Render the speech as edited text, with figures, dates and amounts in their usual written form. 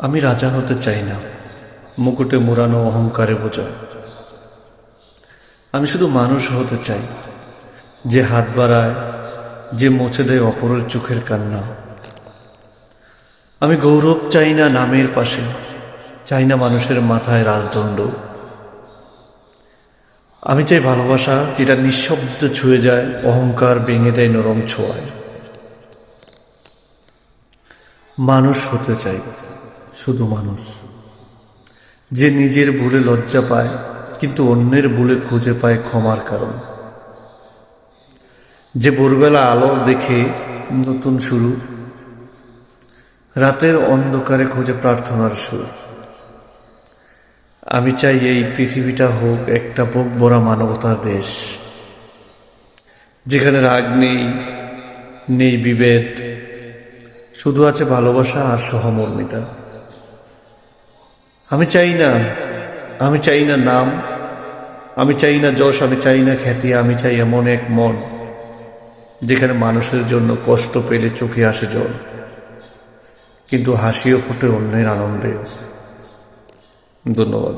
আমি রাজা হতে চাই না, মুকুটে মোড়ানো অহংকারে বোঝা। আমি শুধু মানুষ হতে চাই, যে হাত বাড়ায়, যে মুছে দেয় অপরের চোখের কান্না। আমি গৌরব চাই না নামের পাশে, চাই না মানুষের মাথায় রাজদণ্ড। আমি চাই ভালোবাসা যেটা নিঃশব্দে ছুঁয়ে যায়, অহংকার ভেঙে দেয় নরম ছোঁয়ায়। মানুষ হতে চাই, শুধু মানুষ, যে নিজের ভুলে লজ্জা পায় কিন্তু অন্যের ভুলে খুঁজে পায় ক্ষমার কারণ। যে ভোরবেলা আলো দেখে নতুন শুরু, রাতের অন্ধকারে খুঁজে প্রার্থনার সুর। আমি চাই এই পৃথিবীটা হোক একটা বুক ভরা মানবতার দেশ, যেখানে রাগ নেই, নেই বিভেদ, শুধু আছে ভালোবাসা আর সহমর্মিতা। আমি চাই না নাম, আমি চাই না যশ, আমি চাই না খ্যাতি। আমি চাই এমন এক মন, যেখানে মানুষের জন্য কষ্ট পেলে চোখে আসে জল, কিন্তু হাসিও ফোটে অন্যের আনন্দে। ধন্যবাদ।